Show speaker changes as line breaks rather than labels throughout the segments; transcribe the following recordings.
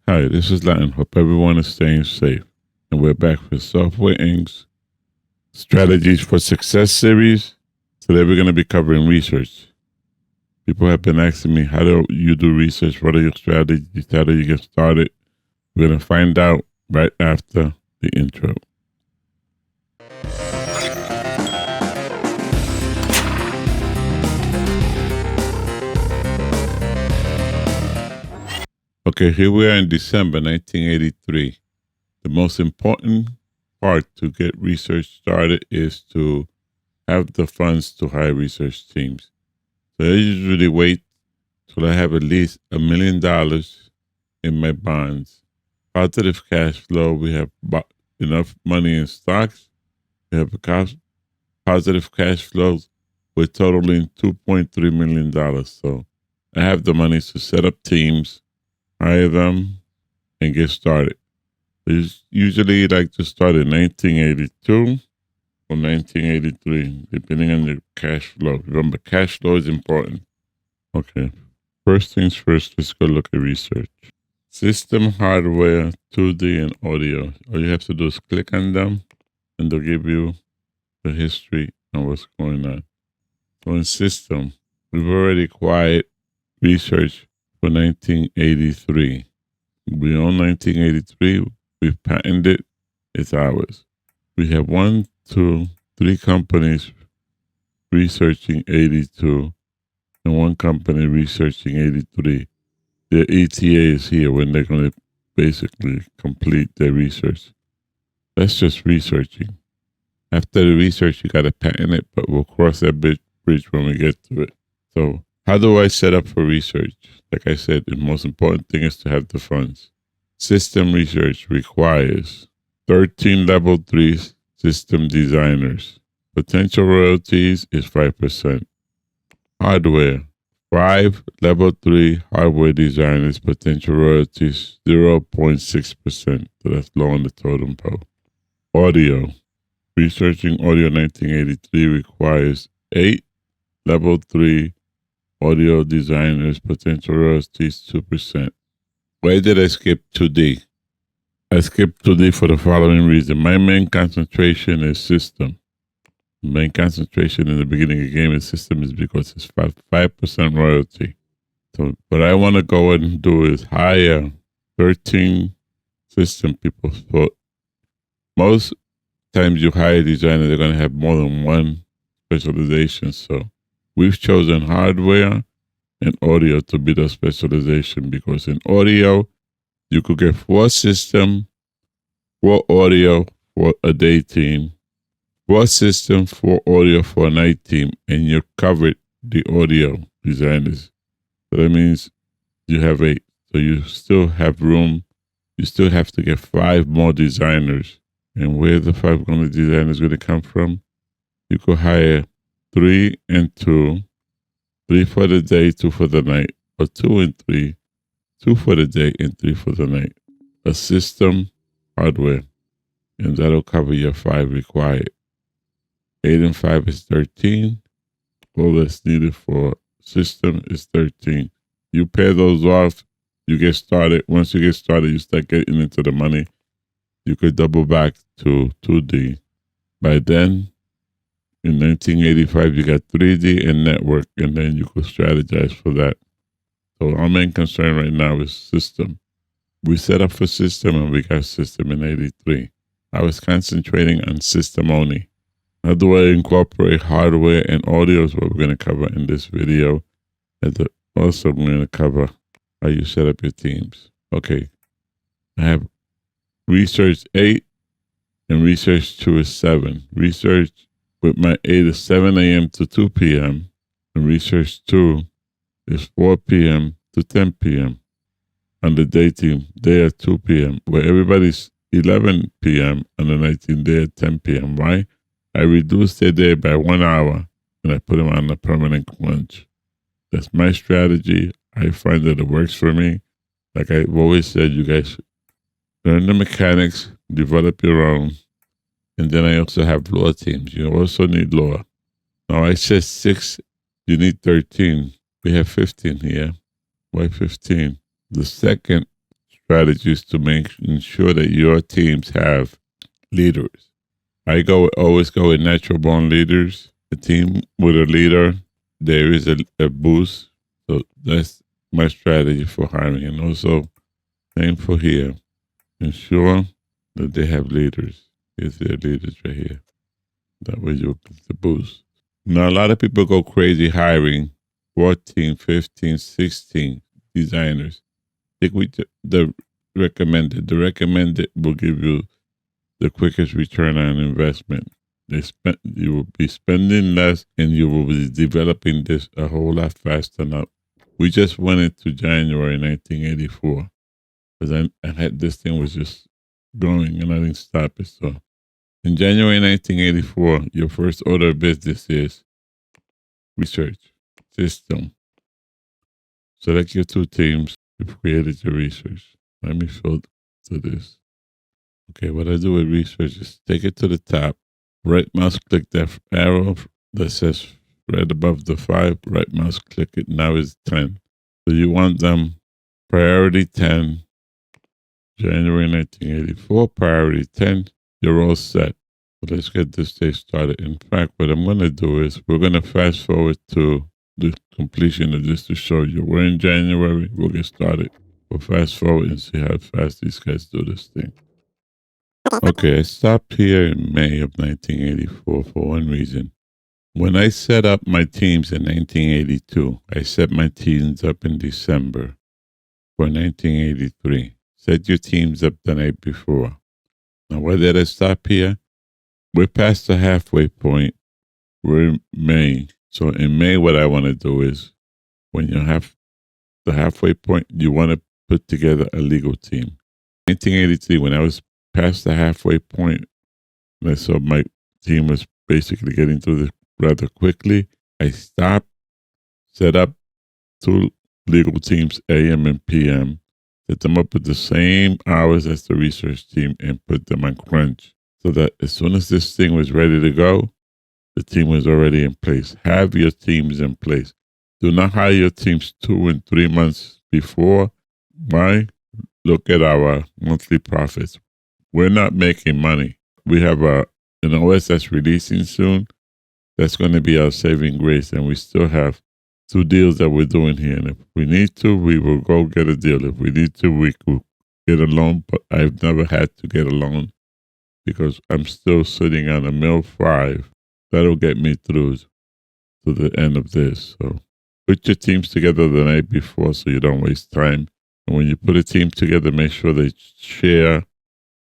Hi, this is Latin. Hope everyone is staying safe. And we're back with Software Inc.'s Strategies for Success series. Today we're going to be covering research. People have been asking me, how do you do research? What are your strategies? How do you get started? We're going to find out right after the intro. Okay, here we are in December 1983. The most important part to get research started is to have the funds to hire research teams. So I usually wait till I have at least $1 million in my bonds. Positive cash flow, we have enough money in stocks. We have positive cash flows. We're totaling $2.3 million. So I have the money to set up teams, hire them, and get started. It's usually like to start in 1982 or 1983, depending on your cash flow. Remember, cash flow is important. Okay, first things first, let's go look at research. System, hardware, 2D, and audio. All you have to do is click on them, and they'll give you the history and what's going on. So in system, we've already acquired research for 1983. We own 1983. We've patented. It's ours. We have 1, 2, 3 companies researching 82 and 1 company researching 83. Their ETA is here when they're going to basically complete their research. That's just researching. After the research, you got to patent it, but we'll cross that bridge when we get to it. So how do I set up for research? Like I said, the most important thing is to have the funds. System research requires 13 level 3 system designers. Potential royalties is 5%. Hardware, 5 level 3 hardware designers, potential royalties 0.6%. So that's low on the totem pole. Audio, researching audio 1983 requires 8 level 3 audio designers, potential royalties 2%. Why did I skip 2D? I skipped 2D for the following reason. My main concentration is system. Main concentration in the beginning of the game is system is because it's 5% royalty. So what I want to go and do is hire 13 system people. So most times you hire a designer, they're going to have more than one specialization. So we've chosen hardware and audio to be the specialization, because in audio, you could get 4 system, 4 audio for a day team, 4 system, 4 audio for a night team, and you covered the audio designers. So that means you have 8. So you still have room. You still have to get 5 more designers. And where the 5 designers going to come from? You could hire 3 and 2. 3 for the day, 2 for the night, or 2 and 3, 2 for the day and 3 for the night. A system, hardware, and that'll cover your 5 required. 8 and 5 is 13. All that's needed for system is 13. You pay those off, you get started. Once you get started, you start getting into the money. You could double back to 2D. By then, in 1985, you got 3D and network, and then you could strategize for that. So our main concern right now is system. We set up for system, and we got system in 83. I was concentrating on system only. How do I incorporate hardware and audio is what we're going to cover in this video. And also, we're going to cover how you set up your teams. Okay, I have research 8 and research 2 is 7. Research with my 8 is 7 a.m. to 2 p.m. and research 2 is 4 p.m. to 10 p.m. On the day team, they are 2 p.m. where everybody's 11 p.m. on the night team, they are 10 p.m. Why? I reduced their day by 1 hour and I put them on a permanent lunch. That's my strategy. I find that it works for me. Like I've always said, you guys learn the mechanics, develop your own. And then I also have law teams. You also need law. Now I said 6, you need 13. We have 15 here. Why 15? The second strategies to ensure that your teams have leaders. Always go with natural born leaders. A team with a leader, there is a boost. So that's my strategy for hiring. And also, same for here. Ensure that they have leaders. Here's their leaders right here. That way you'll get the boost. Now, a lot of people go crazy hiring 14, 15, 16 designers. Stick with the recommended. The recommended will give you the quickest return on investment. You will be spending less and you will be developing this a whole lot faster. Now, we just went into January 1984 because I had this thing was just going and I didn't stop it. So in January 1984, your first order of business is research system. Select your two teams. You've created your research. Let me fill to this. Okay, what I do with research is take it to the top, right mouse click that arrow that says right above the 5, right mouse click it. Now it's 10. So you want them priority 10, January 1984, priority 10. You're all set. So let's get this day started. In fact, what I'm going to do is we're going to fast forward to the completion of this to show you. We're in January. We'll get started. We'll fast forward and see how fast these guys do this thing. Okay, I stopped here in May of 1984 for one reason. When I set up my teams in 1982, I set my teams up in December for 1983. Set your teams up the night before. Now, why did I stop here? We're past the halfway point. We're in May. So in May, what I want to do is when you have the halfway point, you want to put together a legal team. 1983, when I was past the halfway point, and I saw my team was basically getting through this rather quickly, I stopped, set up 2 legal teams, AM and PM, set them up with the same hours as the research team and put them on crunch so that as soon as this thing was ready to go, the team was already in place. Have your teams in place. Do not hire your teams 2 and 3 months before. Why? Look at our monthly profits. We're not making money. We have an OS that's releasing soon. That's going to be our saving grace. And we still have 2 deals that we're doing here. And if we need to, we will go get a deal. If we need to, we could get a loan. But I've never had to get a loan because I'm still sitting on a mill 5. That'll get me through to the end of this. So put your teams together the night before so you don't waste time. And when you put a team together, make sure they share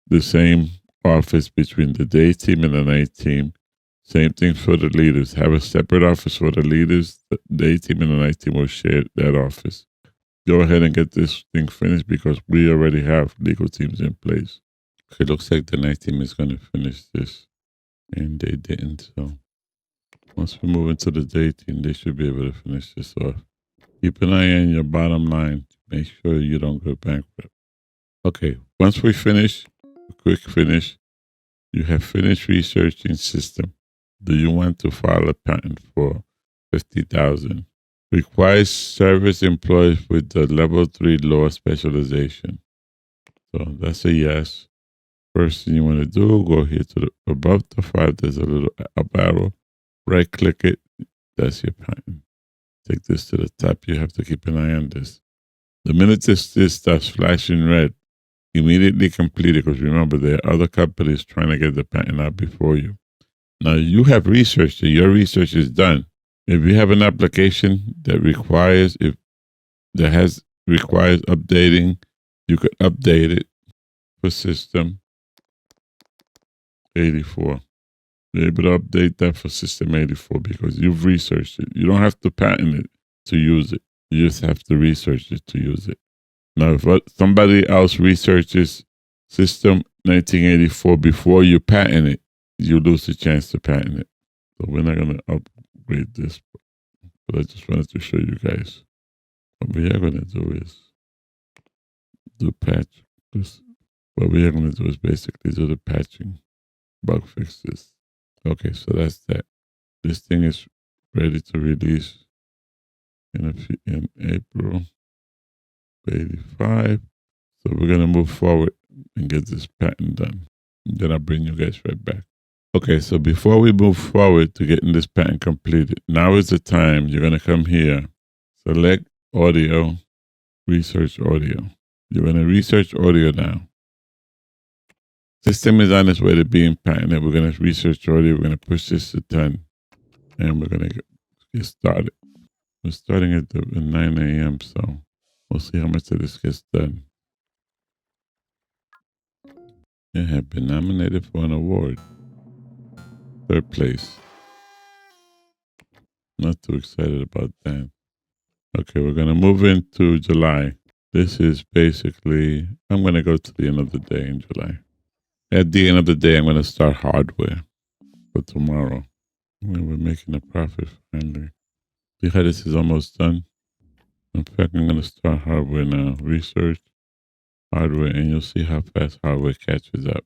the same office between the day team and the night team. Same thing for the leaders. Have a separate office for the leaders. The day team and the night team will share that office. Go ahead and get this thing finished because we already have legal teams in place. Okay, looks like the night team is going to finish this. And they didn't. So once we move into the day team, they should be able to finish this off. Keep an eye on your bottom line. Make sure you don't go bankrupt. Okay, once we finish, a quick finish, you have finished researching system. Do you want to file a patent for $50,000? Requires service employees with the level 3 lower specialization. So that's a yes. First thing you want to do, go here to above the 5, there's a little up arrow. Right click it. That's your patent. Take this to the top. You have to keep an eye on this. The minute this starts flashing red, immediately complete it because remember, there are other companies trying to get the patent out before you. Now, you have researched it. Your research is done. If you have an application that requires updating, you could update it for system 84. Be able to update that for system 84 because you've researched it. You don't have to patent it to use it. You just have to research it to use it. Now, if somebody else researches system 1984 before you patent it, you lose the chance to patent it. So we're not going to upgrade this, but I just wanted to show you guys. What we are going to do is do patch. What we are going to do is basically do the patching, bug fixes. Okay, so that's that. This thing is ready to release in April 85. So we're going to move forward and get this patent done. And then I'll bring you guys right back. Okay, so before we move forward to getting this patent completed, now is the time. You're going to come here, select audio, research audio. You're going to research audio now. System is on its way to being patented. We're going to research audio. We're going to push this to 10, and we're going to get started. We're starting at 9 a.m., so we'll see how much of this gets done. It had been nominated for an award. 3rd place. Not too excited about that. Okay, we're going to move into July. This is basically, I'm going to go to the end of the day in July. At the end of the day, I'm going to start hardware for tomorrow. We're making a profit finally. See how this is almost done? In fact, I'm going to start hardware now. Research, hardware, and you'll see how fast hardware catches up.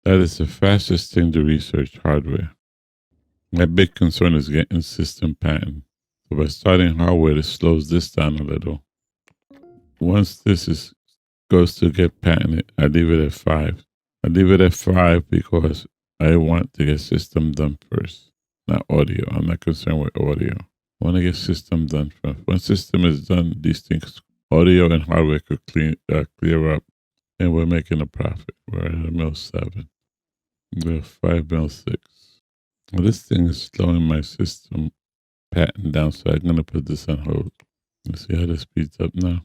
That is the fastest thing to research, hardware. My big concern is getting system patent. So by starting hardware, it slows this down a little. Once this goes to get patented, I leave it at 5. I leave it at 5 because I want to get system done first, not audio. I'm not concerned with audio. I want to get system done first. When system is done, these things, audio and hardware, could clear up, and we're making a profit. We're at $1.7 million. We're at $5.6 million. Well, this thing is slowing my system patent down, so I'm going to put this on hold. Let's see how this speeds up now.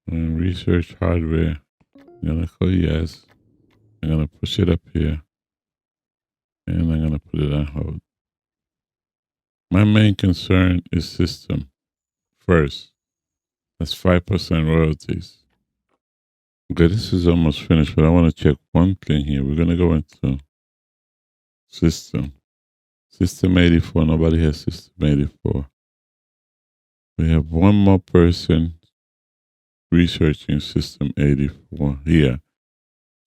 Research hardware. I'm going to go yes. I'm going to push it up here. And I'm going to put it on hold. My main concern is system first. That's 5% royalties. Okay, this is almost finished, but I want to check one thing here. We're going to go into system. System 84. Nobody has system 84. We have one more person researching system 84 here.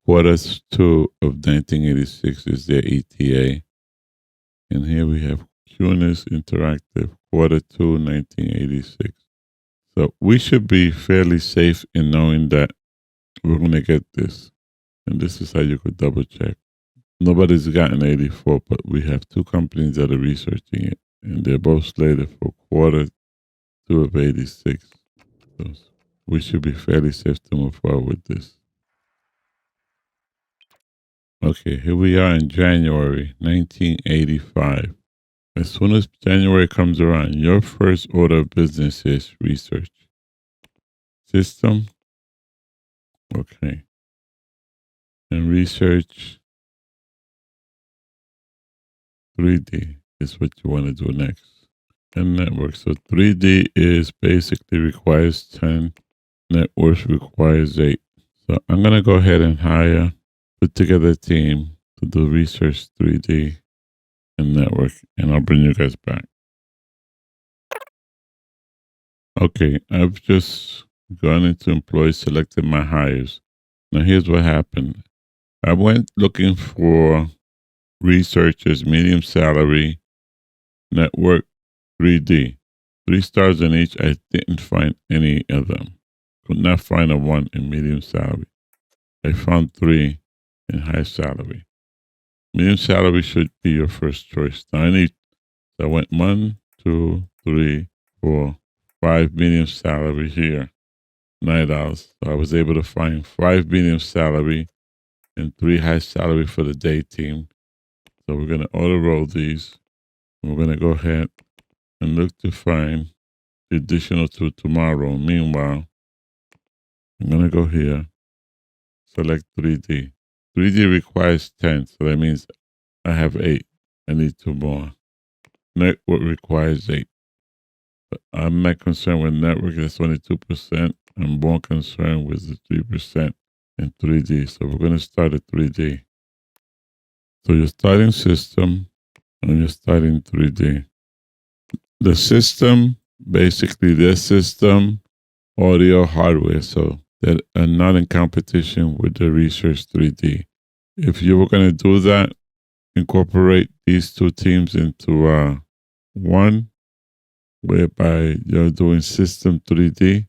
Q2 of 1986 is their ETA. And here we have QNIS Interactive, Q2 1986. So we should be fairly safe in knowing that we're going to get this. And this is how you could double check. Nobody's gotten 84, but we have 2 companies that are researching it. And they're both slated for Q2 of 86. So we should be fairly safe to move forward with this. Okay, here we are in January 1985. As soon as January comes around, your first order of business is research. System. Okay. And research 3D is what you want to do next. And network. So 3D is basically requires 10. Networks requires 8. So I'm going to go ahead and put together a team to do research 3D and network, and I'll bring you guys back. Okay, I've just gone into employees, selected my hires. Now here's what happened. I went looking for researchers, medium salary, network, 3D. 3 stars in each. I didn't find any of them. Could not find a 1 in medium salary. I found 3 in high salary. Medium salary should be your first choice. Now I went 1, 2, 3, 4, 5 medium salary here. $9. So I was able to find 5 medium salary and 3 high salary for the day team. So we're going to auto roll these. We're going to go ahead and look to find the additional 2 tomorrow. Meanwhile, I'm going to go here, select 3D. 3D requires 10, so that means I have 8. I need 2 more. Network requires 8. But I'm not concerned with network, that's only 2%. I'm more concerned with the 3% in 3D. So we're going to start at 3D. So you're starting system and you're starting 3D. The system, basically their system, audio, hardware, so that are not in competition with the research 3D. If you were going to do that, incorporate these 2 teams into one, whereby you're doing system 3D.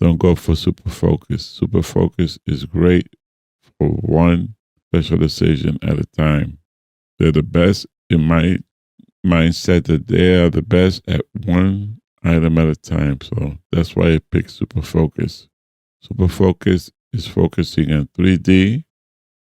don't go for super focus. Super focus is great for one specialization at a time. They're the best in my mindset that they are the best at one item at a time. So that's why I picked super focus. Super focus is focusing on 3D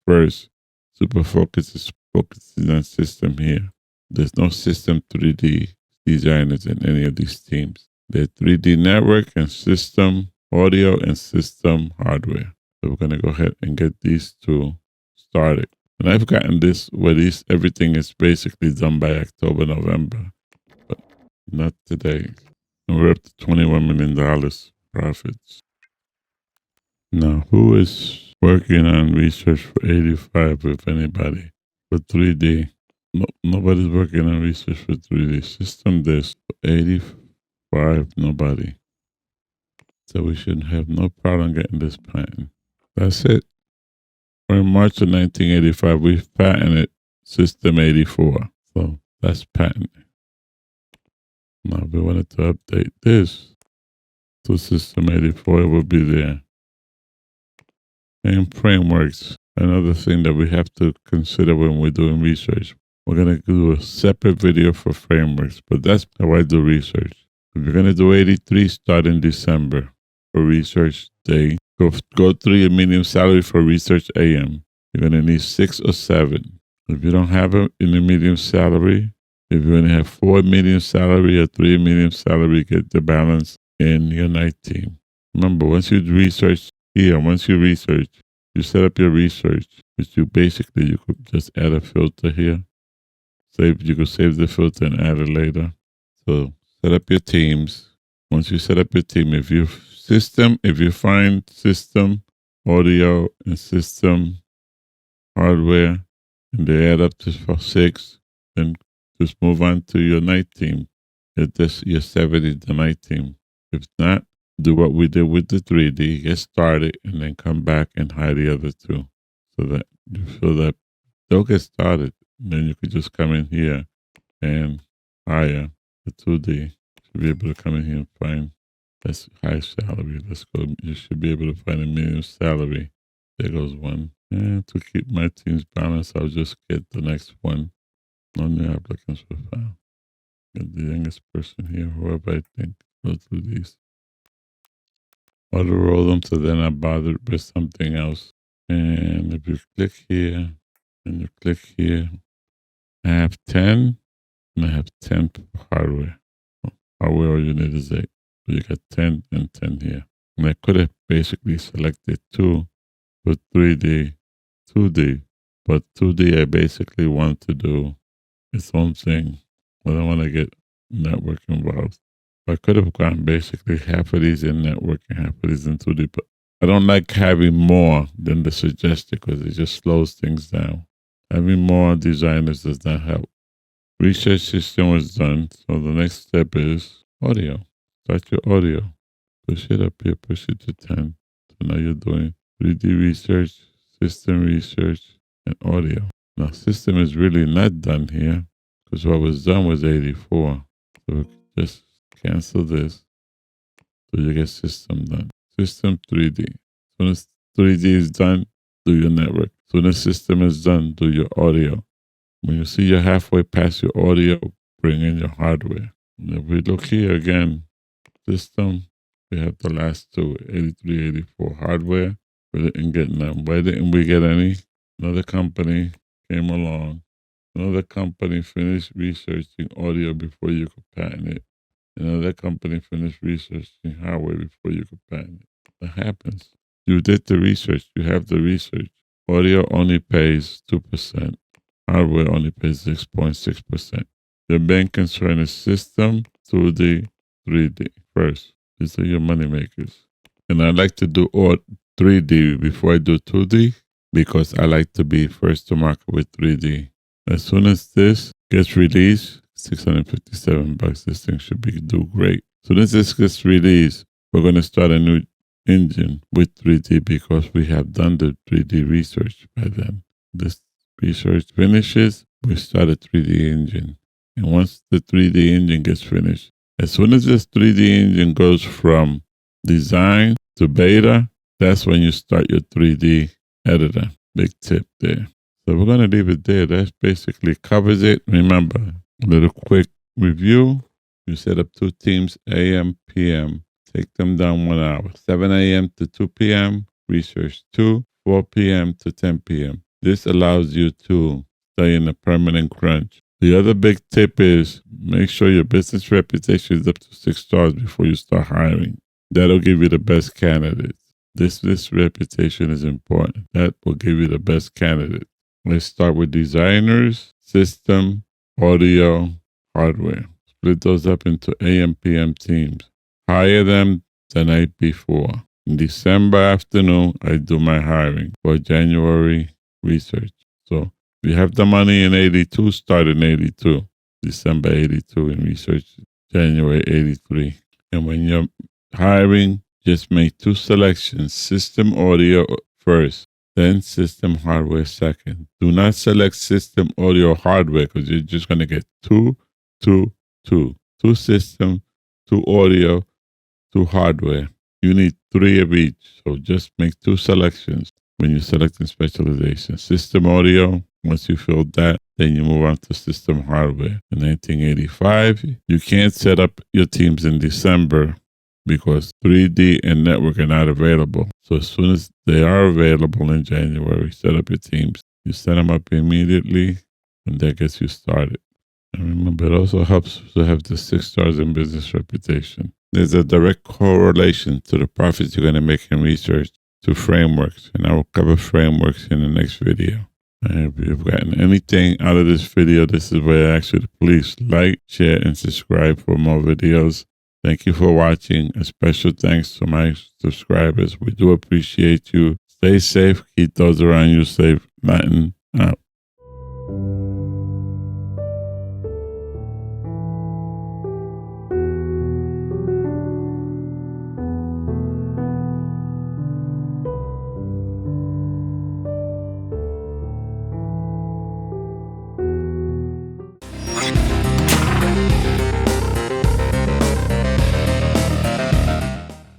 first. Super focus is focusing on system here. There's no system 3D designers in any of these teams. They're 3D network and system audio and system hardware. So we're going to go ahead and get these two started. And I've gotten this where everything is basically done by October, November, but not today. And we're up to $21 million profits. Now, who is working on research for 85, if anybody, for 3D? No, nobody's working on research for 3D. System this, 85, nobody. So we should have no problem getting this patent. That's it. In March of 1985, we patented System 84. So that's patented. Now, if we wanted to update this to System 84, it will be there. And frameworks, another thing that we have to consider when we're doing research. We're going to do a separate video for frameworks, but that's how I do research. If you're going to do 83, start in December for research day. Go through your medium salary for research AM. You're going to need 6 or 7. If you don't have it in the medium salary, if you only have 4 medium salary or 3 medium salary, get the balance in your night team. Remember, once you research here, once you research, you set up your research, which you could just add a filter here. You could save the filter and add it later. So set up your teams. Once you set up your team, if you find system audio and system hardware and they add up to 6, then just move on to your night team. Your 70, the night team. If not, do what we did with the 3D, get started, and then come back and hide the other two. So that you feel that they'll get started. And then you could just come in here and hire the 2D. Should be able to come in here and find that's high salary. Let's go. You should be able to find a medium salary. There goes one. And to keep my teams balanced, I'll just get the next one. No new applicants were found. Get the youngest person here, whoever I think. Go through these. Auto roll them so they're not bothered with something else. And if you click here and you click here, I have 10 and I have 10 hardware. Hardware, all you need is 8. So you got 10 and 10 here. And I could have basically selected 2 for 3D, 2D. But 2D, I basically want to do its own thing. I don't want to get network involved. I could have gone basically half of these in network and half of these in 2D. But I don't like having more than the suggested because it just slows things down. Having more designers does not help. Research system was done. So the next step is audio. Start your audio. Push it up here, push it to 10. So now you're doing 3D research, system research, and audio. Now system is really not done here because what was done was 84. So just cancel this. So you get system done. System 3D. As soon as 3D is done, do your network. As soon as system is done, do your audio. When you see you're halfway past your audio, bring in your hardware. And if we look here again, system, we have the last two, 83, 84 hardware. We didn't get none. Why didn't we get any? Another company came along. Another company finished researching audio before you could patent it. Another company finished researching hardware before you could patent it. That happens. You did the research. You have the research. Audio only pays 2%. Hardware only pays 6.6%. The main concern is system, 2D, 3D first. These are your money makers. And I like to do all 3D before I do 2D because I like to be first to market with 3D. As soon as this gets released, $657, this thing should do great. As soon as this gets released, we're going to start a new engine with 3D because we have done the 3D research by then. This research finishes, we start a 3D engine. And once the 3D engine gets finished, as soon as this 3D engine goes from design to beta, that's when you start your 3D editor. Big tip there. So we're going to leave it there. That basically covers it. Remember, a little quick review. You set up 2 teams, AM, PM. Take them down 1 hour. 7 a.m. to 2 p.m., research 2, 4 p.m. to 10 p.m. This allows you to stay in a permanent crunch. The other big tip is make sure your business reputation is up to 6 stars before you start hiring. That'll give you the best candidates. This reputation is important. That will give you the best candidate. Let's start with designers, system, audio, hardware. Split those up into AM, PM teams. Hire them the night before. In December afternoon, I do my hiring for January research. So if you have the money in 82, start in 82. December 82 in research, January 83. And when you're hiring, just make 2 selections, system audio first, then system hardware second. Do not select system audio hardware because you're just going to get 2, 2, 2. 2 system, 2 audio, 2 hardware. You need 3 of each. So just make 2 selections when you're selecting specialization. System audio, once you fill that, then you move on to system hardware. In 1985, you can't set up your teams in December because 3D and network are not available. So as soon as they are available in January, set up your teams. You set them up immediately, and that gets you started. And remember, it also helps to have the 6 stars in business reputation. There's a direct correlation to the profits you're going to make in research to frameworks, and I will cover frameworks in the next video. And if you've gotten anything out of this video, this is where I ask you to please like, share, and subscribe for more videos. Thank you for watching. A special thanks to my subscribers. We do appreciate you. Stay safe. Keep those around you safe. Latin out.